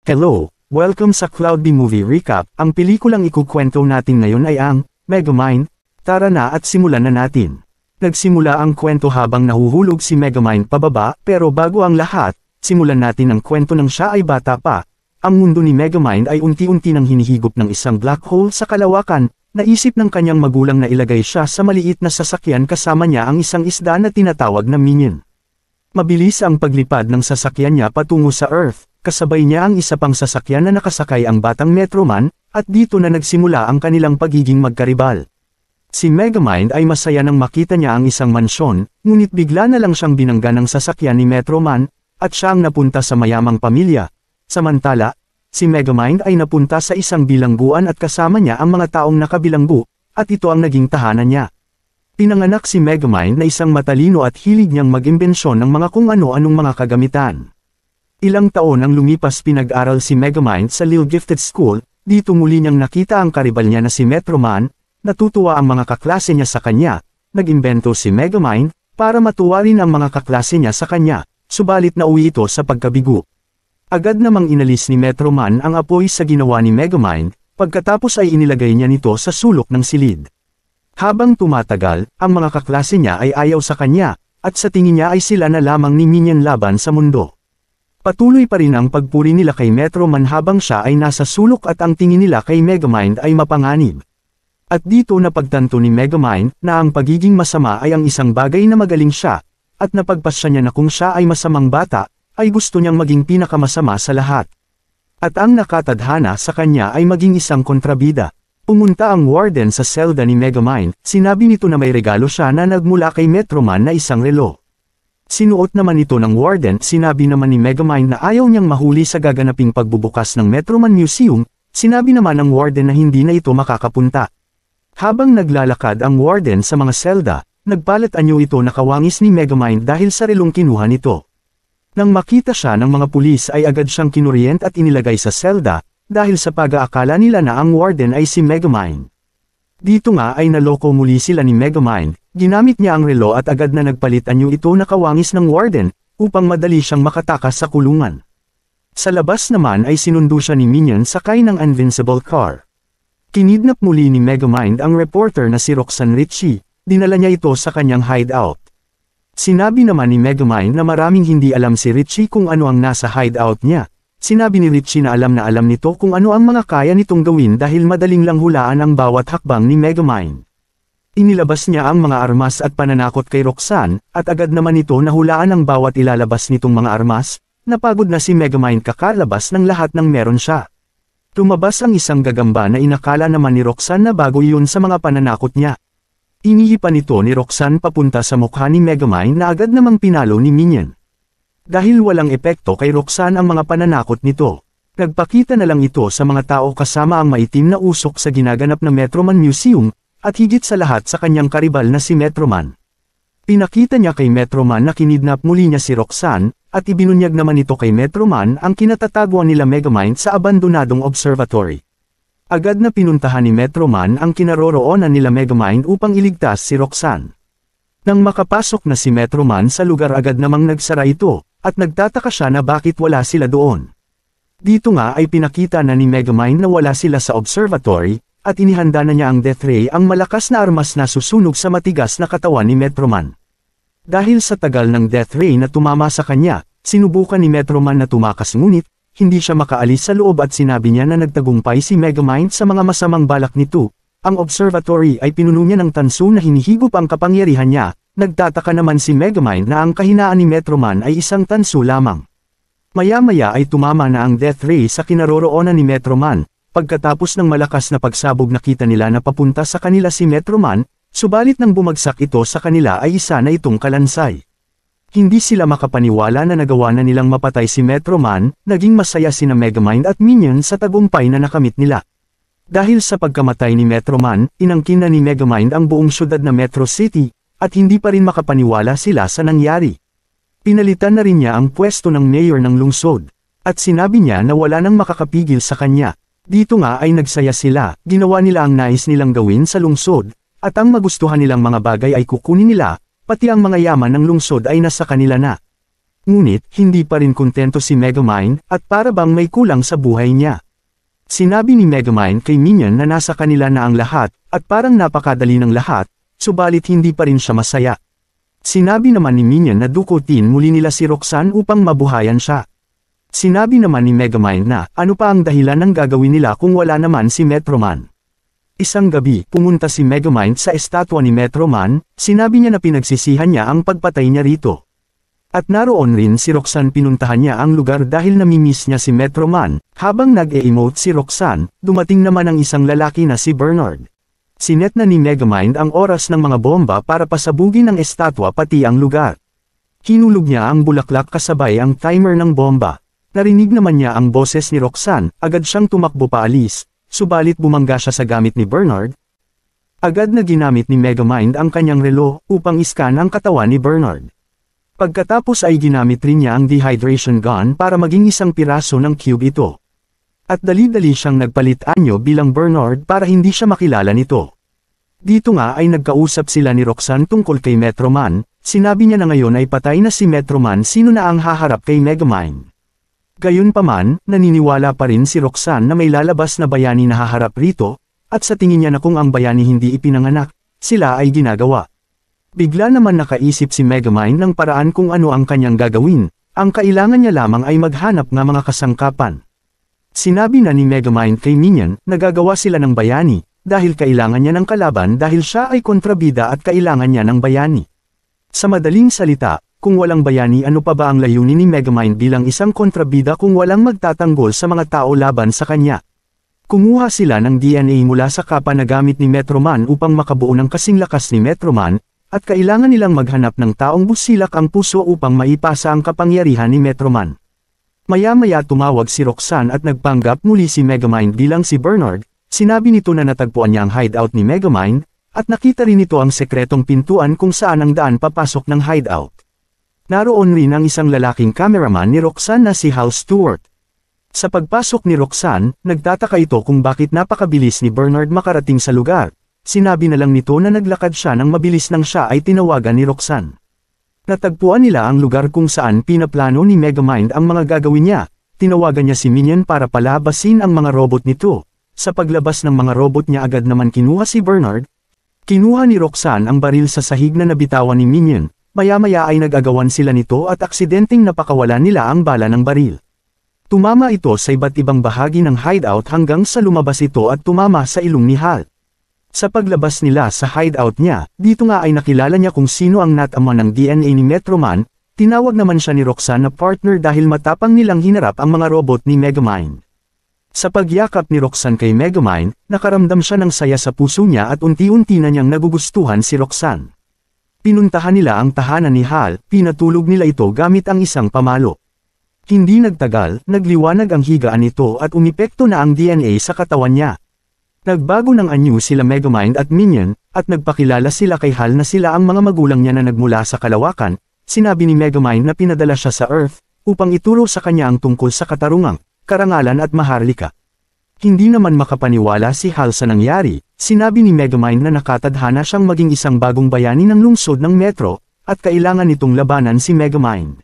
Hello, welcome sa Cloudy Movie Recap. Ang pelikulang ikukwento natin ngayon ay ang Megamind. Tara na at simulan na natin. Nagsimula ang kwento habang nahuhulog si Megamind pababa, pero bago ang lahat, simulan natin ang kwento ng siya ay bata pa. Ang mundo ni Megamind ay unti-unti nang hinihigop ng isang black hole sa kalawakan. Naisip ng kanyang magulang na ilagay siya sa maliit na sasakyan kasama niya ang isang isda na tinatawag na Minion. Mabilis ang paglipad ng sasakyan niya patungo sa Earth. Kasabay niya ang isa pang sasakyan na nakasakay ang batang Metroman, at dito na nagsimula ang kanilang pagiging magkaribal. Si Megamind ay masaya nang makita niya ang isang mansyon, ngunit bigla na lang siyang binangga ng sasakyan ni Metroman, at siya ang napunta sa mayamang pamilya. Samantala, si Megamind ay napunta sa isang bilangguan at kasama niya ang mga taong nakabilanggu, at ito ang naging tahanan niya. Pinanganak si Megamind na isang matalino at hilig niyang mag-imbensyon ng mga kung ano-anong mga kagamitan. Ilang taon ang lumipas pinag-aral si Megamind sa Lil Gifted School, dito muli niyang nakita ang karibal niya na si Metroman, natutuwa ang mga kaklase niya sa kanya, nag-imbento si Megamind, para matuwa rin ang mga kaklase niya sa kanya, subalit nauwi ito sa pagkabigo. Agad namang inalis ni Metroman ang apoy sa ginawa ni Megamind, pagkatapos ay inilagay niya nito sa sulok ng silid. Habang tumatagal, ang mga kaklase niya ay ayaw sa kanya, at sa tingin niya ay sila na lamang ni Minion laban sa mundo. Patuloy pa rin ang pagpuri nila kay Metroman habang siya ay nasa sulok at ang tingin nila kay Megamind ay mapanganib. At dito napagtanto ni Megamind na ang pagiging masama ay ang isang bagay na magaling siya, at napagpasya niya na kung siya ay masamang bata, ay gusto niyang maging pinakamasama sa lahat. At ang nakatadhana sa kanya ay maging isang kontrabida. Pumunta ang warden sa selda ni Megamind, sinabi nito na may regalo siya na nagmula kay Metroman na isang relo. Sinuot naman ito ng warden, sinabi naman ni Megamind na ayaw niyang mahuli sa gaganaping pagbubukas ng Metroman Museum, sinabi naman ng warden na hindi na ito makakapunta. Habang naglalakad ang warden sa mga selda, nagpalat anyo ito na kawangis ni Megamind dahil sa relong kinuha nito. Nang makita siya ng mga pulis ay agad siyang kinuryent at inilagay sa selda, dahil sa pag-aakala nila na ang warden ay si Megamind. Dito nga ay naloko muli sila ni Megamind, ginamit niya ang relo at agad na nagpalit anyo ito na kawangis ng warden, upang madali siyang makatakas sa kulungan. Sa labas naman ay sinundo siya ni Minion sakay ng invincible car. Kinidnap muli ni Megamind ang reporter na si Roxanne Ritchie, dinala niya ito sa kanyang hideout. Sinabi naman ni Megamind na maraming hindi alam si Ritchie kung ano ang nasa hideout niya. Sinabi ni Ritchie na alam nito kung ano ang mga kaya nitong gawin dahil madaling lang hulaan ang bawat hakbang ni Megamind. Inilabas niya ang mga armas at pananakot kay Roxanne, at agad naman ito nahulaan ang bawat ilalabas nitong mga armas. Napagod na si Megamind kakalabas ng lahat ng meron siya. Tumabas ang isang gagamba na inakala naman ni Roxanne na bago iyon sa mga pananakot niya. Inihipan ito ni Roxanne papunta sa mukha ni Megamind na agad namang pinalo ni Minion. Dahil walang epekto kay Roxanne ang mga pananakot nito, nagpakita na lang ito sa mga tao kasama ang maitim na usok sa ginaganap na Metroman Museum, at higit sa lahat sa kanyang karibal na si Metroman. Pinakita niya kay Metroman na kinidnap muli niya si Roxanne, at ibinunyag naman ito kay Metroman ang kinatataguan nila Megamind sa abandonadong observatory. Agad na pinuntahan ni Metroman ang kinaroroonan nila Megamind upang iligtas si Roxanne. Nang makapasok na si Metroman sa lugar agad namang nagsara ito, at nagtataka siya na bakit wala sila doon. Dito nga ay pinakita na ni Megamind na wala sila sa observatory, at inihanda na niya ang Death Ray, ang malakas na armas na susunog sa matigas na katawan ni Metroman. Dahil sa tagal ng Death Ray na tumama sa kanya, sinubukan ni Metroman na tumakas ngunit, hindi siya makaalis sa loob at sinabi niya na nagtagumpay si Megamind sa mga masamang balak nito. Ang observatory ay pinuno niya ng tanso na hinihigop ang kapangyarihan niya. Nagtataka naman si Megamind na ang kahinaan ni Metroman ay isang tanso lamang. Maya-maya ay tumama na ang Death Ray sa kinaroroonan ni Metroman. Pagkatapos ng malakas na pagsabog nakita nila na papunta sa kanila si Metroman, subalit nang bumagsak ito sa kanila ay isa na itong kalansay. Hindi sila makapaniwala na nagawa na nilang mapatay si Metroman, naging masaya sina Megamind at Minion sa tagumpay na nakamit nila. Dahil sa pagkamatay ni Metroman, inangkin na ni Megamind ang buong syudad na Metro City, at hindi pa rin makapaniwala sila sa nangyari. Pinalitan na rin niya ang pwesto ng mayor ng lungsod, at sinabi niya na wala nang makakapigil sa kanya. Dito nga ay nagsaya sila, ginawa nila ang nais nilang gawin sa lungsod, at ang magustuhan nilang mga bagay ay kukunin nila, pati ang mga yaman ng lungsod ay nasa kanila na. Ngunit, hindi pa rin kontento si Megamind, at para bang may kulang sa buhay niya. Sinabi ni Megamind kay Minion na nasa kanila na ang lahat, at parang napakadali ng lahat, subalit hindi pa rin siya masaya. Sinabi naman ni Minion na dukutin muli nila si Roxanne upang mabuhayan siya. Sinabi naman ni Megamind na, ano pa ang dahilan ng gagawin nila kung wala naman si Metroman. Isang gabi, pumunta si Megamind sa estatwa ni Metroman, sinabi niya na pinagsisihan niya ang pagpatay niya rito. At naroon rin si Roxanne, pinuntahan niya ang lugar dahil namimiss niya si Metroman. Habang nag-e-emote si Roxanne, dumating naman ang isang lalaki na si Bernard. Sinet na ni Megamind ang oras ng mga bomba para pasabugin ang estatwa pati ang lugar. Hinulog niya ang bulaklak kasabay ang timer ng bomba. Narinig naman niya ang boses ni Roxanne, agad siyang tumakbo paalis, subalit bumangga siya sa gamit ni Bernard. Agad na ginamit ni Megamind ang kanyang relo upang iskan ang katawan ni Bernard. Pagkatapos ay ginamit rin niya ang dehydration gun para maging isang piraso ng cube ito. At dali-dali siyang nagpalit anyo bilang Bernard para hindi siya makilala nito. Dito nga ay nagkausap sila ni Roxanne tungkol kay Metroman, sinabi niya na ngayon ay patay na si Metroman, sino na ang haharap kay Megamind. Gayunpaman, naniniwala pa rin si Roxanne na may lalabas na bayani na haharap rito, at sa tingin niya na kung ang bayani hindi ipinanganak, sila ay ginagawa. Bigla naman nakaisip si Megamind ng paraan kung ano ang kanyang gagawin, ang kailangan niya lamang ay maghanap ng mga kasangkapan. Sinabi na ni Megamind kay Minion na gagawa sila ng bayani, dahil kailangan niya ng kalaban dahil siya ay kontrabida at kailangan niya ng bayani. Sa madaling salita, kung walang bayani, ano pa ba ang layunin ni Megamind bilang isang kontrabida kung walang magtatanggol sa mga tao laban sa kanya? Kumuha sila ng DNA mula sa kapa na gamit ni Metroman upang makabuo ng kasing lakas ni Metroman, at kailangan nilang maghanap ng taong busilak ang puso upang maipasa ang kapangyarihan ni Metroman. Maya-maya tumawag si Roxanne at nagpanggap muli si Megamind bilang si Bernard. Sinabi nito na natagpuan niya ang hideout ni Megamind, at nakita rin ito ang sekretong pintuan kung saan ang daan papasok ng hideout. Naroon rin ang isang lalaking cameraman ni Roxanne na si Hal Stewart. Sa pagpasok ni Roxanne, nagtataka ito kung bakit napakabilis ni Bernard makarating sa lugar. Sinabi na lang nito na naglakad siya ng mabilis nang siya ay tinawagan ni Roxanne. Natagpuan nila ang lugar kung saan pinaplano ni Megamind ang mga gagawin niya. Tinawagan niya si Minion para palabasin ang mga robot nito. Sa paglabas ng mga robot niya agad naman kinuha si Bernard. Kinuha ni Roxanne ang baril sa sahig na nabitawan ni Minion. Maya-maya ay nag-agawan sila nito at aksidenteng napakawalan nila ang bala ng baril. Tumama ito sa iba't ibang bahagi ng hideout hanggang sa lumabas ito at tumama sa ilong ni Hal. Sa paglabas nila sa hideout niya, dito nga ay nakilala niya kung sino ang natama ng DNA ni Metroman. Tinawag naman siya ni Roxanne na partner dahil matapang nilang hinarap ang mga robot ni Megamind. Sa pagyakap ni Roxanne kay Megamind, nakaramdam siya ng saya sa puso niya at unti-unti na niyang nagugustuhan si Roxanne. Pinuntahan nila ang tahanan ni Hal, pinatulog nila ito gamit ang isang pamalo. Hindi nagtagal, nagliwanag ang higaan nito at umepekto na ang DNA sa katawan niya. Nagbago ng anyo sila Megamind at Minion, at nagpakilala sila kay Hal na sila ang mga magulang niya na nagmula sa kalawakan. Sinabi ni Megamind na pinadala siya sa Earth, upang ituro sa kanya ang tungkol sa katarungan, karangalan at maharlika. Hindi naman makapaniwala si Hal sa nangyari. Sinabi ni Megamind na nakatadhana siyang maging isang bagong bayani ng lungsod ng Metro, at kailangan nitong labanan si Megamind.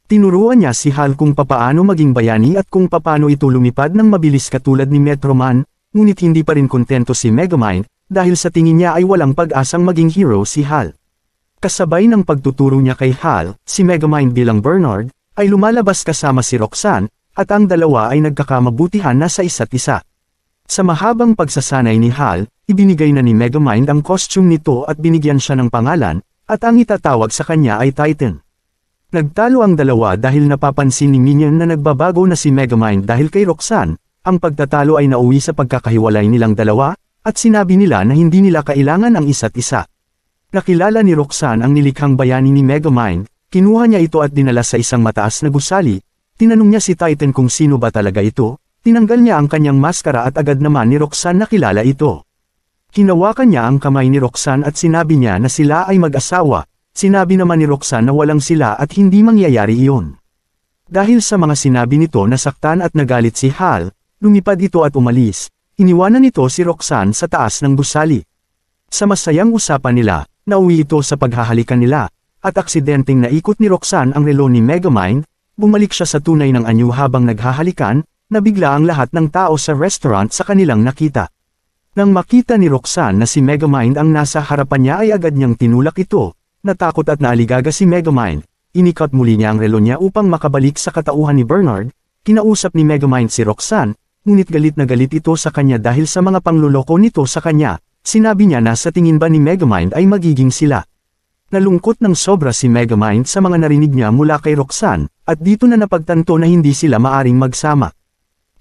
Tinuruan niya si Hal kung papaano maging bayani at kung papaano ito lumipad ng mabilis katulad ni Metroman, ngunit hindi pa rin kontento si Megamind, dahil sa tingin niya ay walang pag-asang maging hero si Hal. Kasabay ng pagtuturo niya kay Hal, si Megamind bilang Bernard, ay lumalabas kasama si Roxanne, at ang dalawa ay nagkakamabutihan na sa isa't isa. Sa mahabang pagsasanay ni Hal, ibinigay na ni Megamind ang costume nito at binigyan siya ng pangalan, at ang itatawag sa kanya ay Titan. Nagtalo ang dalawa dahil napapansin ni Minion na nagbabago na si Megamind dahil kay Roxanne. Ang pagtatalo ay nauwi sa pagkakahiwalay nilang dalawa, at sinabi nila na hindi nila kailangan ang isa't isa. Nakilala ni Roxanne ang nilikhang bayani ni Megamind, kinuha niya ito at dinala sa isang mataas na gusali. Tinanong niya si Titan kung sino ba talaga ito. Tinanggal niya ang kanyang maskara at agad naman ni Roxanne nakilala ito. Hinawakan niya ang kamay ni Roxanne at sinabi niya na sila ay mag-asawa. Sinabi naman ni Roxanne na walang sila at hindi mangyayari iyon. Dahil sa mga sinabi nito nasaktan at nagalit si Hal, lumipad ito at umalis. Iniwanan nito si Roxanne sa taas ng gusali. Sa masayang usapan nila, nauwi ito sa paghahalikan nila. at aksidenteng naikot ni Roxanne ang relo ni Megamind, bumalik siya sa tunay ng anyo habang naghahalikan, nabigla ang lahat ng tao sa restaurant sa kanilang nakita. Nang makita ni Roxanne na si Megamind ang nasa harapan niya ay agad niyang tinulak ito, natakot at naaligaga si Megamind, inikot muli niya ang relo niya upang makabalik sa katauhan ni Bernard, kinausap ni Megamind si Roxanne, ngunit galit na galit ito sa kanya dahil sa mga pangluloko nito sa kanya, sinabi niya na sa tingin ba ni Megamind ay magiging sila. Nalungkot ng sobra si Megamind sa mga narinig niya mula kay Roxanne, at dito na napagtanto na hindi sila maaring magsama.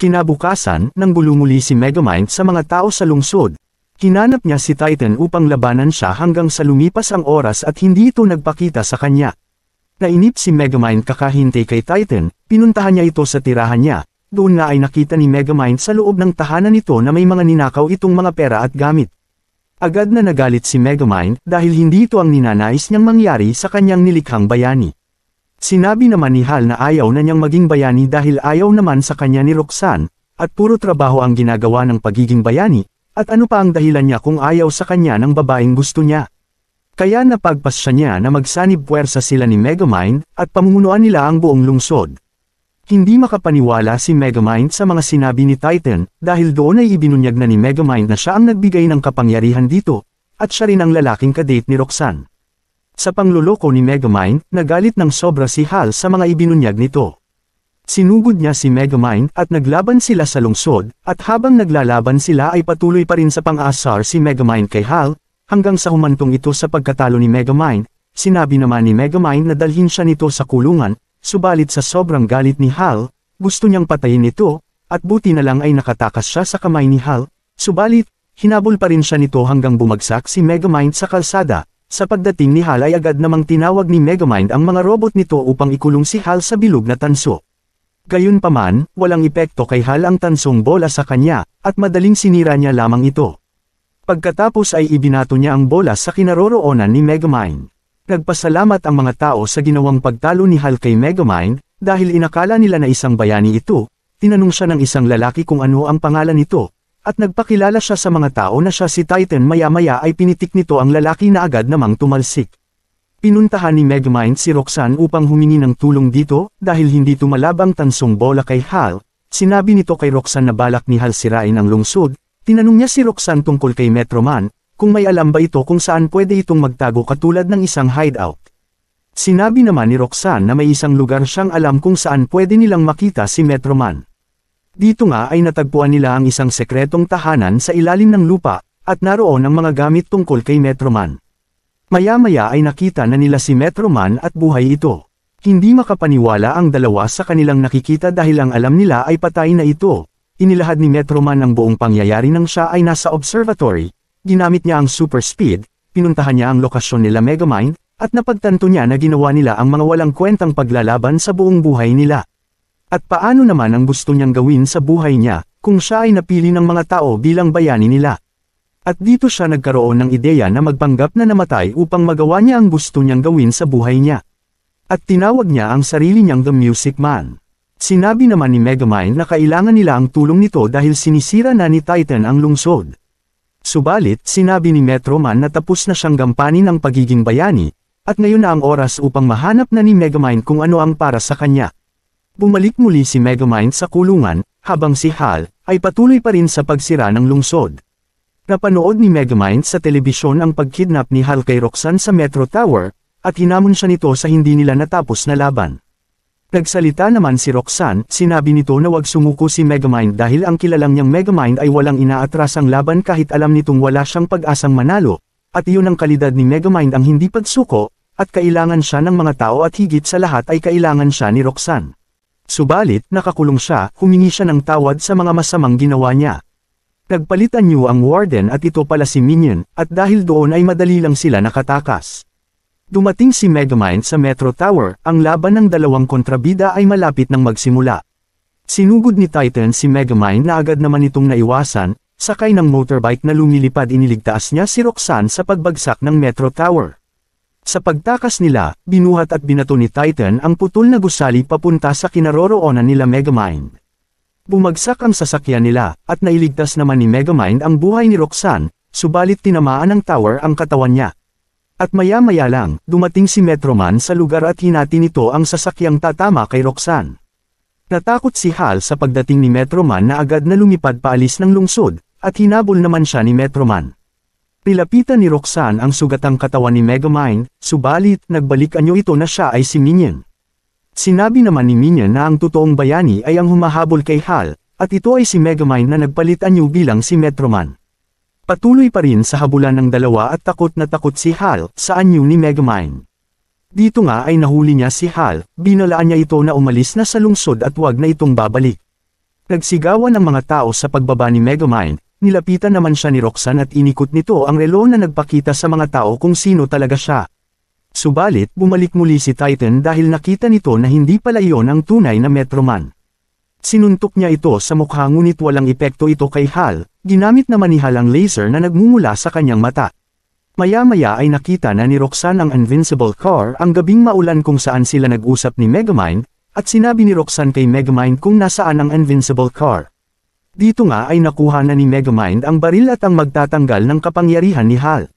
Kinabukasan, nang bulumuli si Megamind sa mga tao sa lungsod, hinanap niya si Titan upang labanan siya hanggang sa lumipas ang oras at hindi ito nagpakita sa kanya. Nainip si Megamind kakahintay kay Titan, pinuntahan niya ito sa tirahan niya, doon nga ay nakita ni Megamind sa loob ng tahanan nito na may mga ninakaw itong mga pera at gamit. Agad na nagalit si Megamind dahil hindi ito ang ninanais niyang mangyari sa kanyang nilikhang bayani. Sinabi naman ni Hal na ayaw na niyang maging bayani dahil ayaw naman sa kanya ni Roxanne, at puro trabaho ang ginagawa ng pagiging bayani, at ano pa ang dahilan niya kung ayaw sa kanya ng babaeng gusto niya. Kaya napagpas siya niya na magsanib puwersa sila ni Megamind, at pamumunuan nila ang buong lungsod. Hindi makapaniwala si Megamind sa mga sinabi ni Titan, dahil doon ay ibinunyag na ni Megamind na siya ang nagbigay ng kapangyarihan dito, at siya rin ang lalaking kadate ni Roxanne. Sa pangluloko ni Megamind, nagalit ng sobra si Hal sa mga ibinunyag nito. Sinugod niya si Megamind at naglaban sila sa lungsod, at habang naglalaban sila ay patuloy pa rin sa pang-aasar si Megamind kay Hal, hanggang sa humantong ito sa pagkatalo ni Megamind. Sinabi naman ni Megamind na dalhin siya nito sa kulungan, subalit sa sobrang galit ni Hal, gusto niyang patayin ito, at buti na lang ay nakatakas siya sa kamay ni Hal, subalit, hinabol pa rin siya nito hanggang bumagsak si Megamind sa kalsada. Sa pagdating ni Hal ay agad namang tinawag ni Megamind ang mga robot nito upang ikulong si Hal sa bilog na tanso. Gayunpaman, walang epekto kay Hal ang tansong bola sa kanya, at madaling sinira niya lamang ito. Pagkatapos ay ibinato niya ang bola sa kinaroroonan ni Megamind. Nagpasalamat ang mga tao sa ginawang pagtalo ni Hal kay Megamind, dahil inakala nila na isang bayani ito, tinanong siya ng isang lalaki kung ano ang pangalan nito. At nagpakilala siya sa mga tao na siya si Titan. Maya-maya ay pinitik nito ang lalaki na agad namang tumalsik. Pinuntahan ni Megamind si Roxanne upang humingi ng tulong dito, dahil hindi tumalab ang tansong bola kay Hal. Sinabi nito kay Roxanne na balak ni Hal sirain ang lungsod. Tinanong niya si Roxanne tungkol kay Metroman, kung may alam ba ito kung saan pwede itong magtago katulad ng isang hideout. Sinabi naman ni Roxanne na may isang lugar siyang alam kung saan pwede nilang makita si Metroman. Dito nga ay natagpuan nila ang isang sekretong tahanan sa ilalim ng lupa, at naroon ang mga gamit tungkol kay Metroman. Maya-maya ay nakita na nila si Metroman at buhay ito. Hindi makapaniwala ang dalawa sa kanilang nakikita dahil ang alam nila ay patay na ito. Inilahad ni Metroman ang buong pangyayari nang siya ay nasa observatory, ginamit niya ang super speed, pinuntahan niya ang lokasyon nila Megamind, at napagtanto niya na ginawa nila ang mga walang kwentang paglalaban sa buong buhay nila. At paano naman ang gusto niyang gawin sa buhay niya, kung siya ay napili ng mga tao bilang bayani nila? At dito siya nagkaroon ng ideya na magpanggap na namatay upang magawa niya ang gusto niyang gawin sa buhay niya. At tinawag niya ang sarili niyang The Music Man. Sinabi naman ni Megamind na kailangan nila ang tulong nito dahil sinisira na ni Titan ang lungsod. Subalit, sinabi ni Metroman na tapos na siyang gampanin ang pagiging bayani, at ngayon na ang oras upang mahanap na ni Megamind kung ano ang para sa kanya. Bumalik muli si Megamind sa kulungan, habang si Hal ay patuloy pa rin sa pagsira ng lungsod. Napanood ni Megamind sa telebisyon ang pagkidnap ni Hal kay Roxanne sa Metro Tower, at hinamon siya nito sa hindi nila natapos na laban. Nagsalita naman si Roxanne, sinabi nito na wag sumuko si Megamind dahil ang kilalang niyang Megamind ay walang inaatrasang laban kahit alam nitong wala siyang pag-asang manalo, at iyon ang kalidad ni Megamind ang hindi pagsuko, at kailangan siya ng mga tao at higit sa lahat ay kailangan siya ni Roxanne. Subalit, nakakulong siya, humingi siya ng tawad sa mga masamang ginawa niya. Nagpalitan niyo ang warden at ito pala si Minion, at dahil doon ay madali lang sila nakatakas. Dumating si Megamind sa Metro Tower, ang laban ng dalawang kontrabida ay malapit nang magsimula. Sinugod ni Titan si Megamind na agad naman itong naiwasan, sakay ng motorbike na lumilipad iniligtas niya si Roxanne sa pagbagsak ng Metro Tower. Sa pagtakas nila, binuhat at binato ni Titan ang putol na gusali papunta sa kinaroroonan nila Megamind. Bumagsak ang sasakyan nila, at nailigtas naman ni Megamind ang buhay ni Roxanne, subalit tinamaan ng tower ang katawan niya. At maya-maya lang, dumating si Metroman sa lugar at hinati nito ang sasakyang tatama kay Roxanne. Natakot si Hal sa pagdating ni Metroman na agad na lumipad paalis ng lungsod, at hinabol naman siya ni Metroman. Nilapitan ni Roxanne ang sugatang katawan ni Megamind, subalit nagbalik anyo ito na siya ay si Minion. Sinabi naman ni Minion na ang totoong bayani ay ang humahabol kay Hal, at ito ay si Megamind na nagpalit anyo bilang si Metroman. Patuloy pa rin sa habulan ng dalawa at takot na takot si Hal sa anyo ni Megamind. Dito nga ay nahuli niya si Hal, binalaan niya ito na umalis na sa lungsod at wag na itong babalik. Nagsigawan ang mga tao sa pagbaba ni Megamind, nilapitan naman siya ni Roxanne at inikot nito ang relo na nagpakita sa mga tao kung sino talaga siya. Subalit bumalik muli si Titan dahil nakita nito na hindi pala iyon ang tunay na Metroman. Sinuntok niya ito sa mukha ngunit walang epekto ito kay Hal, ginamit naman ni Hal ang laser na nagmumula sa kanyang mata. Maya-maya ay nakita na ni Roxanne ang Invincible Car ang gabing maulan kung saan sila nag-usap ni Megamind, at sinabi ni Roxanne kay Megamind kung nasaan ang Invincible Car. Dito nga ay nakuha na ni Megamind ang baril at ang magtatanggal ng kapangyarihan ni Hal.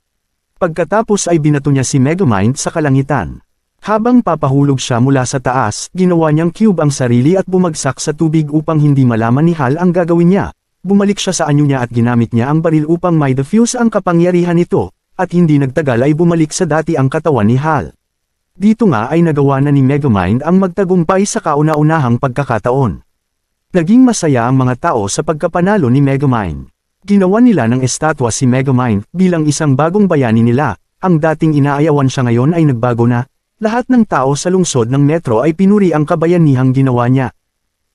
Pagkatapos ay binato niya si Megamind sa kalangitan. Habang papahulog siya mula sa taas, ginawa niyang cube ang sarili at bumagsak sa tubig upang hindi malaman ni Hal ang gagawin niya. Bumalik siya sa anyo niya at ginamit niya ang baril upang may defuse ang kapangyarihan nito. At hindi nagtagal ay bumalik sa dati ang katawan ni Hal. Dito nga ay nagawa na ni Megamind ang magtagumpay sa kauna-unahang pagkakataon. Naging masaya ang mga tao sa pagkapanalo ni Megamind. Ginawa nila ng estatwa si Megamind bilang isang bagong bayani nila, ang dating inaayawan siya ngayon ay nagbago na, lahat ng tao sa lungsod ng Metro ay pinuri ang kabayanihang ginawa niya.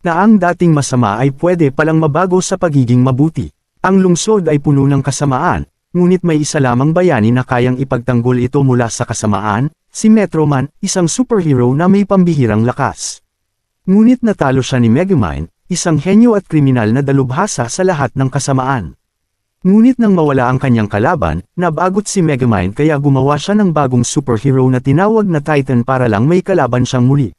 Na ang dating masama ay pwede palang mabago sa pagiging mabuti. Ang lungsod ay puno ng kasamaan. Ngunit may isa lamang bayani na kayang ipagtanggol ito mula sa kasamaan, si Metroman, isang superhero na may pambihirang lakas. Ngunit natalo siya ni Megamind, isang henyo at kriminal na dalubhasa sa lahat ng kasamaan. Ngunit nang mawala ang kanyang kalaban, nabagot si Megamind kaya gumawa siya ng bagong superhero na tinawag na Titan para lang may kalaban siyang muli.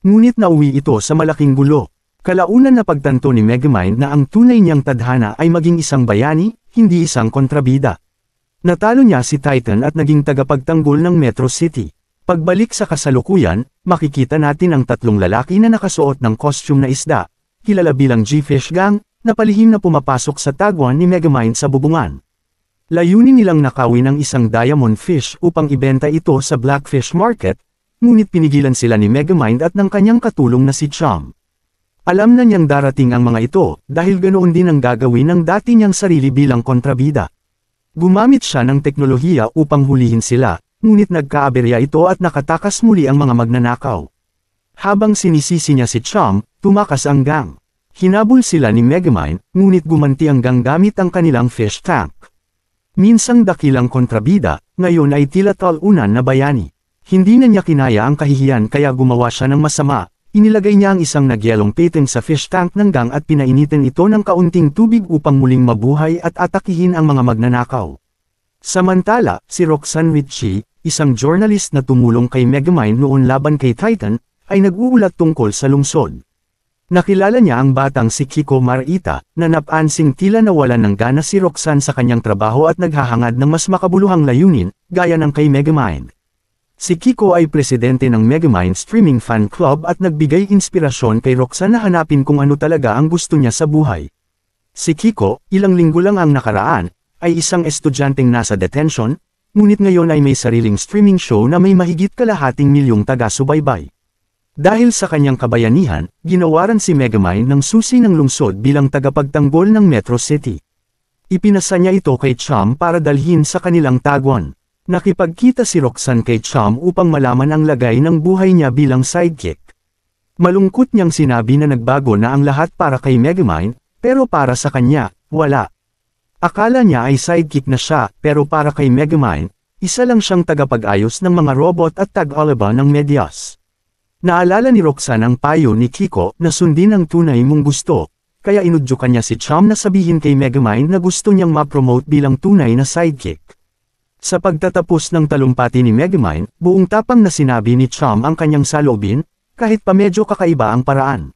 Ngunit nauwi ito sa malaking gulo. Kalaunan na pagtanto ni Megamind na ang tunay niyang tadhana ay maging isang bayani, hindi isang kontrabida. Natalo niya si Titan at naging tagapagtanggol ng Metro City. Pagbalik sa kasalukuyan, makikita natin ang tatlong lalaki na nakasuot ng costume na isda, kilala bilang G-Fish Gang, na palihim na pumapasok sa tagwan ni Megamind sa bubungan. Layunin nilang nakawin ang isang diamond fish upang ibenta ito sa Blackfish Market, ngunit pinigilan sila ni Megamind at ng kanyang katulong na si Chum. Alam na niyang darating ang mga ito, dahil ganoon din ang gagawin ng dati niyang sarili bilang kontrabida. Gumamit siya ng teknolohiya upang hulihin sila, ngunit nagkaaberya ito at nakatakas muli ang mga magnanakaw. Habang sinisisi niya si Chum, tumakas ang gang. Hinabol sila ni Megamind, ngunit gumanti ang gang gamit ang kanilang fish tank. Minsang dakilang kontrabida, ngayon ay tila talunan na bayani. Hindi na niya kinaya ang kahihiyan kaya gumawa siya ng masama. Inilagay niya ang isang nagyelong patent sa fish tank ng gang at pinainitin ito ng kaunting tubig upang muling mabuhay at atakihin ang mga magnanakaw. Samantala, si Roxanne Ritchie, isang journalist na tumulong kay Megamind noon laban kay Titan, ay nag-uulat tungkol sa lungsod. Nakilala niya ang batang si Kiko Marita, na napansing tila nawalan ng gana si Roxanne sa kanyang trabaho at naghahangad ng mas makabuluhang layunin, gaya ng kay Megamind. Si Kiko ay presidente ng Megamind Streaming Fan Club at nagbigay inspirasyon kay Roxanne na hanapin kung ano talaga ang gusto niya sa buhay. Si Kiko, ilang linggo lang ang nakaraan, ay isang estudyanteng nasa detention, ngunit ngayon ay may sariling streaming show na may mahigit kalahating milyong taga-subaybay. Dahil sa kanyang kabayanihan, ginawaran si Megamind ng susi ng lungsod bilang tagapagtanggol ng Metro City. Ipinasa niya ito kay Chum para dalhin sa kanilang tagwan. Nakipagkita si Roxanne kay Chum upang malaman ang lagay ng buhay niya bilang sidekick. Malungkot niyang sinabi na nagbago na ang lahat para kay Megamind, pero para sa kanya, wala. Akala niya ay sidekick na siya, pero para kay Megamind, isa lang siyang tagapag-ayos ng mga robot at tag-alaba ng medyas. Naalala ni Roxanne ang payo ni Kiko na sundin ang tunay mong gusto, kaya inudyukan niya si Chum na sabihin kay Megamind na gusto niyang ma-promote bilang tunay na sidekick. Sa pagtatapos ng talumpati ni Megamind, buong tapang na sinabi ni Chum ang kanyang saloobin, kahit pa medyo kakaiba ang paraan.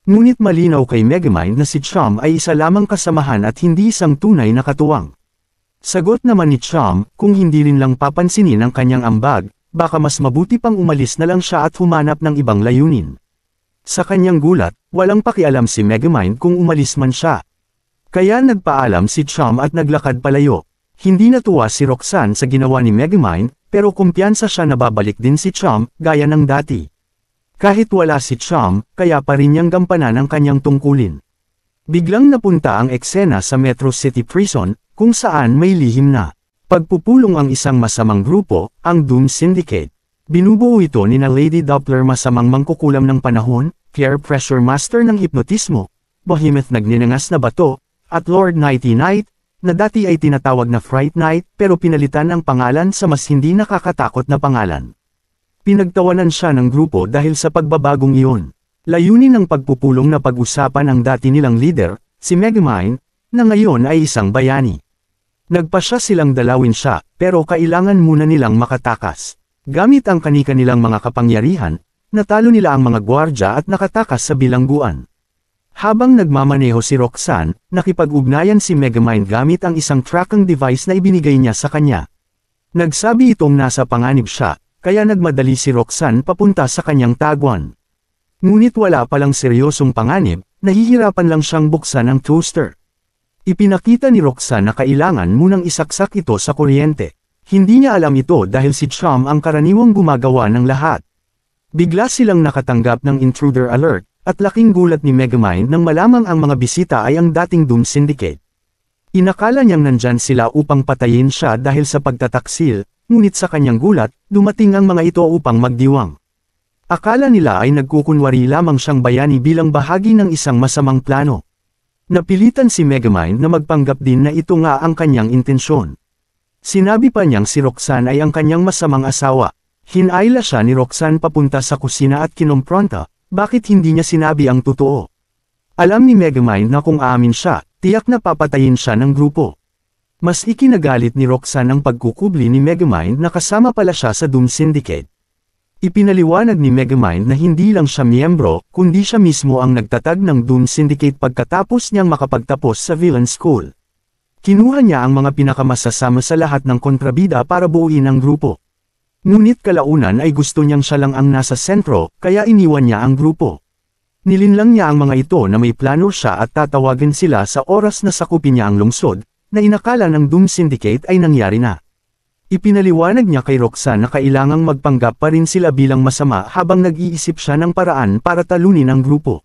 Ngunit malinaw kay Megamind na si Chum ay isa lamang kasamahan at hindi isang tunay na katuwang. Sagot naman ni Chum, kung hindi rin lang papansinin ang kanyang ambag, baka mas mabuti pang umalis na lang siya at humanap ng ibang layunin. Sa kanyang gulat, walang pakialam si Megamind kung umalis man siya. Kaya nagpaalam si Chum at naglakad palayo. Hindi natuwa si Roxanne sa ginawa ni Megamind, pero kumpiyansa siya na babalik din si Chum, gaya ng dati. Kahit wala si Chum, kaya pa rin niyang gampanan ang kanyang tungkulin. Biglang napunta ang eksena sa Metro City Prison, kung saan may lihim na pagpupulong ang isang masamang grupo, ang Doom Syndicate. Binubuo ito ni na Lady Doppler, masamang mangkukulam ng panahon, peer pressure master ng hipnotismo, Behemoth nagninangas na bato, at Lord Nighty Night, na dati ay tinatawag na Fright Night pero pinalitan ang pangalan sa mas hindi nakakatakot na pangalan. Pinagtawanan siya ng grupo dahil sa pagbabagong iyon. Layunin ng pagpupulong na pag-usapan ang dati nilang leader, si Megamind, na ngayon ay isang bayani. Nagpasya silang dalawin siya, pero kailangan muna nilang makatakas. Gamit ang kani-kanilang mga kapangyarihan, natalo nila ang mga gwardya at nakatakas sa bilangguan. Habang nagmamaneho si Roxanne, nakipag-ugnayan si Megamind gamit ang isang tracking device na ibinigay niya sa kanya. Nagsabi itong nasa panganib siya, kaya nagmadali si Roxanne papunta sa kanyang tagwan. Ngunit wala palang seryosong panganib, nahihirapan lang siyang buksan ang toaster. Ipinakita ni Roxanne na kailangan munang isaksak ito sa kuryente. Hindi niya alam ito dahil si Chum ang karaniwang gumagawa ng lahat. Bigla silang nakatanggap ng intruder alert, at laking gulat ni Megamind nang malamang ang mga bisita ay ang dating Doom Syndicate. Inakala niyang nandyan sila upang patayin siya dahil sa pagtataksil, ngunit sa kanyang gulat, dumating ang mga ito upang magdiwang. Akala nila ay nagkukunwari lamang siyang bayani bilang bahagi ng isang masamang plano. Napilitan si Megamind na magpanggap din na ito nga ang kanyang intensyon. Sinabi pa niyang si Roxanne ay ang kanyang masamang asawa. Hinayla siya ni Roxanne papunta sa kusina at kinompronta, bakit hindi niya sinabi ang totoo. Alam ni Megamind na kung aamin siya, tiyak na papatayin siya ng grupo. Mas ikinagalit ni Roxanne ang pagkukubli ni Megamind na kasama pala siya sa Doom Syndicate. Ipinaliwanag ni Megamind na hindi lang siya miyembro, kundi siya mismo ang nagtatag ng Doom Syndicate pagkatapos niyang makapagtapos sa Villain School. Kinuha niya ang mga pinakamasasama sa lahat ng kontrabida para buuin ang grupo. Ngunit kalaunan ay gusto niyang siya lang ang nasa sentro, kaya iniwan niya ang grupo. Nilinlang niya ang mga ito na may plano siya at tatawagan sila sa oras na sakupin niya ang lungsod, na inakala ng Doom Syndicate ay nangyari na. Ipinaliwanag niya kay Roxanne na kailangang magpanggap pa rin sila bilang masama habang nag-iisip siya ng paraan para talunin ang grupo.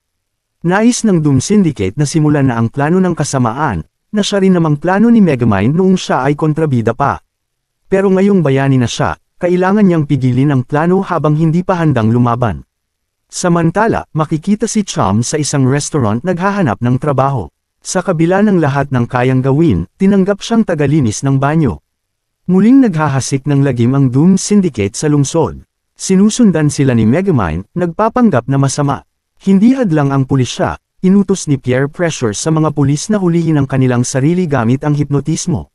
Nais ng Doom Syndicate na simulan na ang plano ng kasamaan, na siya rin namang plano ni Megamind noong siya ay kontrabida pa. Pero ngayong bayani na siya, kailangan niyang pigilin ang plano habang hindi pa handang lumaban. Samantala, makikita si Chum sa isang restaurant naghahanap ng trabaho. Sa kabila ng lahat ng kayang gawin, tinanggap siyang tagalinis ng banyo. Muling naghahasik ng lagim ang Doom Syndicate sa lungsod. Sinusundan sila ni Megamind, nagpapanggap na masama. Hindi hadlang ang pulisya, inutos ni Peer Pressure sa mga pulis na hulihin ang kanilang sarili gamit ang hipnotismo.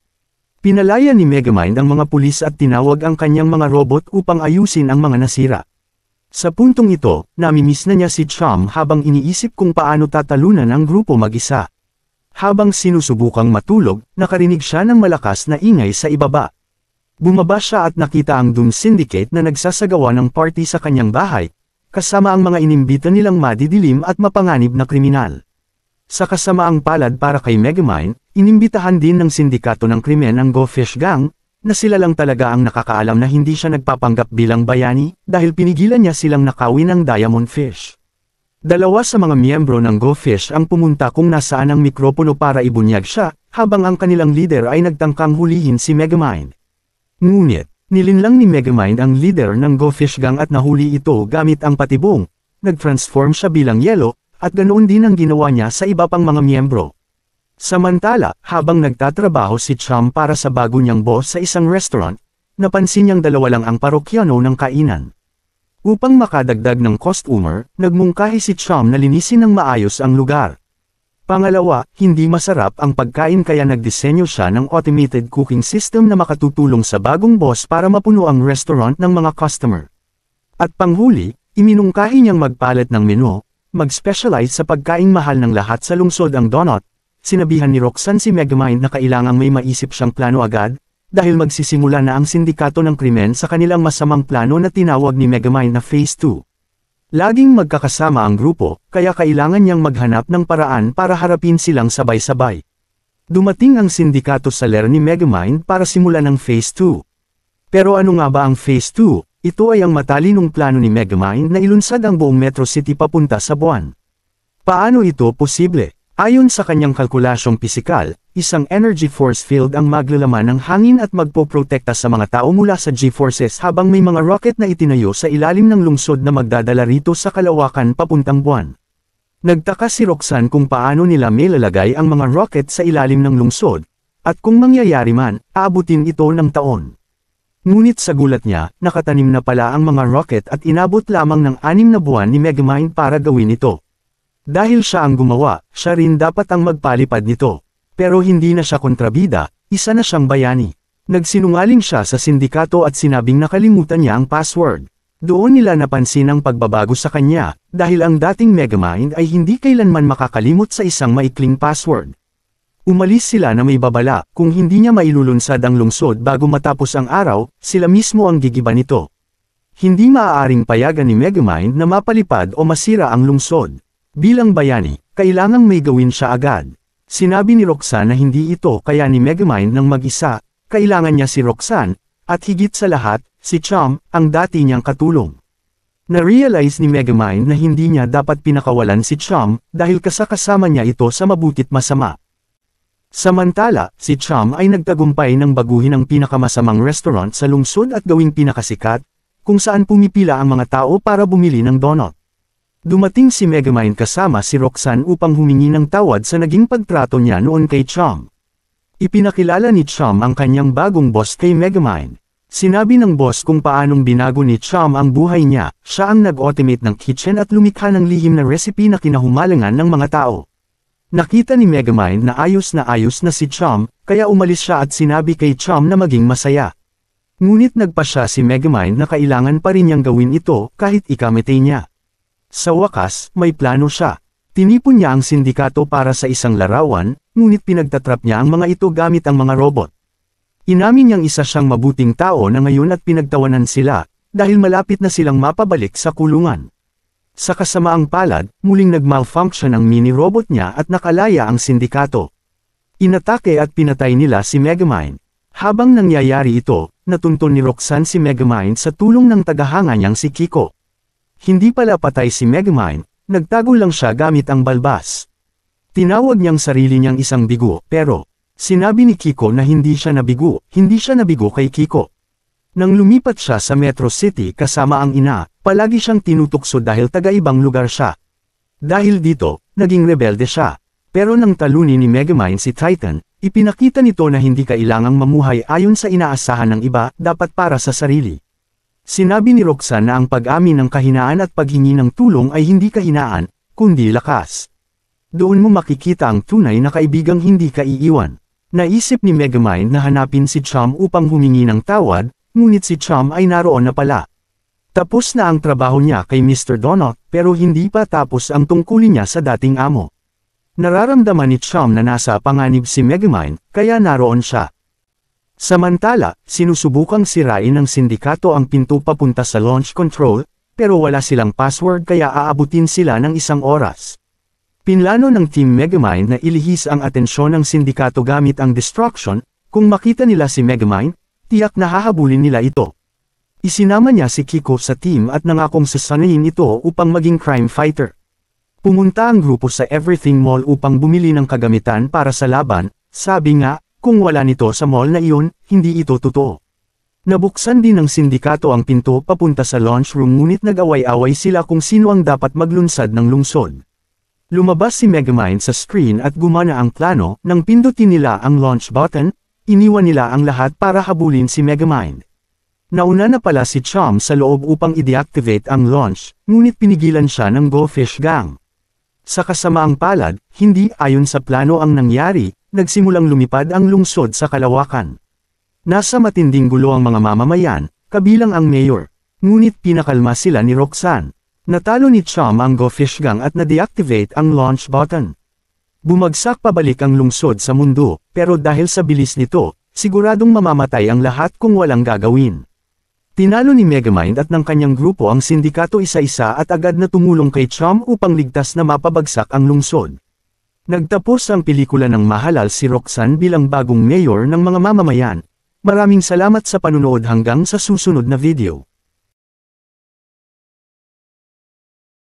Pinalaya ni Megamind ang mga pulis at tinawag ang kanyang mga robot upang ayusin ang mga nasira. Sa puntong ito, namimiss na niya si Chum habang iniisip kung paano tatalunan ang grupo mag-isa. Habang sinusubukang matulog, nakarinig siya ng malakas na ingay sa ibaba. Bumaba siya at nakita ang Doom Syndicate na nagsasagawa ng party sa kanyang bahay, kasama ang mga inimbita nilang madidilim at mapanganib na kriminal. Sa kasamaang palad para kay Megamind, inimbitahan din ng sindikato ng krimen ang Go Fish Gang, na sila lang talaga ang nakakaalam na hindi siya nagpapanggap bilang bayani, dahil pinigilan niya silang nakawin ng Diamond Fish. Dalawa sa mga miyembro ng Go Fish ang pumunta kung nasaan ang mikropono para ibunyag siya, habang ang kanilang leader ay nagtangkang hulihin si Megamind. Ngunit, nilinlang ni Megamind ang leader ng Go Fish Gang at nahuli ito gamit ang patibong, nag-transform siya bilang yelo, at ganoon din ang ginawa niya sa iba pang mga miyembro. Samantala, habang nagtatrabaho si Chum para sa bago niyang boss sa isang restaurant, napansin niyang dalawa lang ang parokyano ng kainan. Upang makadagdag ng customer, nagmungkahi si Chum na linisin ng maayos ang lugar. Pangalawa, hindi masarap ang pagkain kaya nagdisenyo siya ng automated cooking system na makatutulong sa bagong boss para mapuno ang restaurant ng mga customer. At panghuli, iminungkahi niyang magpalit ng menu, mag-specialize sa pagkaing mahal ng lahat sa lungsod ang donut, sinabihan ni Roxanne si Megamind na kailangang may maisip siyang plano agad, dahil magsisimula na ang sindikato ng krimen sa kanilang masamang plano na tinawag ni Megamind na Phase 2. Laging magkakasama ang grupo, kaya kailangan niyang maghanap ng paraan para harapin silang sabay-sabay. Dumating ang sindikato sa lair ni Megamind para simulan ang Phase 2. Pero ano nga ba ang Phase 2? Ito ay ang matalinong plano ni Megamind na ilunsad ang buong Metro City papunta sa buwan. Paano ito posible? Ayon sa kanyang kalkulasyong pisikal, isang energy force field ang maglalaman ng hangin at magpoprotekta sa mga tao mula sa G-forces habang may mga rocket na itinayo sa ilalim ng lungsod na magdadala rito sa kalawakan papuntang buwan. Nagtaka si Roxanne kung paano nila nilalagay ang mga rocket sa ilalim ng lungsod, at kung mangyayari man, aabutin ito ng taon. Ngunit sa gulat niya, nakatanim na pala ang mga rocket at inabot lamang ng 6 na buwan ni Megamind para gawin ito. Dahil siya ang gumawa, siya rin dapat ang magpalipad nito. Pero hindi na siya kontrabida, isa na siyang bayani. Nagsinungaling siya sa sindikato at sinabing nakalimutan niya ang password. Doon nila napansin ang pagbabago sa kanya, dahil ang dating Megamind ay hindi kailanman makakalimot sa isang maikling password. Umalis sila na may babala, kung hindi niya mailulunsad ang lungsod bago matapos ang araw, sila mismo ang gigiba nito. Hindi maaaring payagan ni Megamind na mapalipad o masira ang lungsod. Bilang bayani, kailangang may gawin siya agad. Sinabi ni Roxanne na hindi ito kaya ni Megamind ng mag-isa, kailangan niya si Roxanne, at higit sa lahat, si Chum, ang dati niyang katulong. Na-realize ni Megamind na hindi niya dapat pinakawalan si Chum, dahil kasakasama niya ito sa mabutit masama. Samantala, si Chum ay nagtagumpay ng baguhin ang pinakamasamang restaurant sa lungsod at gawing pinakasikat, kung saan pumipila ang mga tao para bumili ng donut. Dumating si Megamind kasama si Roxanne upang humingi ng tawad sa naging pagtrato niya noon kay Chum. Ipinakilala ni Chum ang kanyang bagong boss kay Megamind. Sinabi ng boss kung paanong binago ni Chum ang buhay niya, siya ang nag-automate ng kitchen at lumikha ng lihim na recipe na kinahumalangan ng mga tao. Nakita ni Megamind na ayos na si Chum, kaya umalis siya at sinabi kay Chum na maging masaya. Ngunit nagpa siya si Megamind na kailangan pa rin niyang gawin ito kahit ikamete niya. Sa wakas, may plano siya. Tinipon niya ang sindikato para sa isang larawan, ngunit pinagtatrap niya ang mga ito gamit ang mga robot. Inamin niyang isa siyang mabuting tao na ngayon at pinagtawanan sila, dahil malapit na silang mapabalik sa kulungan. Sa kasamaang palad, muling nag-malfunction ang mini-robot niya at nakalaya ang sindikato. Inatake at pinatay nila si Megamind. Habang nangyayari ito, natuntun ni Roxanne si Megamind sa tulong ng tagahanga niyang si Kiko. Hindi pala patay si Megamind, nagtago lang siya gamit ang balbas. Tinawag niyang sarili niyang isang bigo, pero sinabi ni Kiko na hindi siya nabigo kay Kiko. Nang lumipat siya sa Metro City kasama ang ina, palagi siyang tinutukso dahil taga-ibang lugar siya. Dahil dito, naging rebelde siya. Pero nang talunin ni Megamind si Titan, ipinakita nito na hindi kailangang mamuhay ayon sa inaasahan ng iba, dapat para sa sarili. Sinabi ni Roxanne na ang pag-amin ng kahinaan at paghingi ng tulong ay hindi kahinaan, kundi lakas. Doon mo makikita ang tunay na kaibigang hindi ka iiwan. Naisip ni Megamind na hanapin si Chum upang humingi ng tawad, ngunit si Chum ay naroon na pala. Tapos na ang trabaho niya kay Mr. Donut, pero hindi pa tapos ang tungkulin niya sa dating amo. Nararamdaman ni Chum na nasa panganib si Megamind, kaya naroon siya. Samantala, sinusubukang sirain ng sindikato ang pinto papunta sa launch control, pero wala silang password kaya aabutin sila ng 1 oras. Pinlano ng Team Megamind na ilihis ang atensyon ng sindikato gamit ang destruction, kung makita nila si Megamind, tiyak na hahabulin nila ito. Isinama niya si Kiko sa team at nangakong sasanayin ito upang maging crime fighter. Pumunta ang grupo sa Everything Mall upang bumili ng kagamitan para sa laban, sabi nga, kung wala nito sa mall na iyon, hindi ito totoo. Nabuksan din ng sindikato ang pinto papunta sa launch room ngunit nag-away-away sila kung sino ang dapat maglunsad ng lungsod. Lumabas si Megamind sa screen at gumana ang plano, nang pindutin nila ang launch button, iniwan nila ang lahat para habulin si Megamind. Nauna na pala si Chum sa loob upang i-deactivate ang launch, ngunit pinigilan siya ng Goldfish Gang. Sa kasamaang palad, hindi ayon sa plano ang nangyari, nagsimulang lumipad ang lungsod sa kalawakan. Nasa matinding gulo ang mga mamamayan, kabilang ang mayor. Ngunit pinakalma sila ni Roxanne. Natalo ni Chum ang Goldfish Gang at na-deactivate ang launch button. Bumagsak pabalik ang lungsod sa mundo, pero dahil sa bilis nito, siguradong mamamatay ang lahat kung walang gagawin. Tinalo ni Megamind at ng kanyang grupo ang sindikato isa-isa at agad na tumulong kay Chum upang ligtas na mapabagsak ang lungsod. Nagtapos ang pelikula ng mahalal si Roxanne bilang bagong mayor ng mga mamamayan. Maraming salamat sa panunood hanggang sa susunod na video.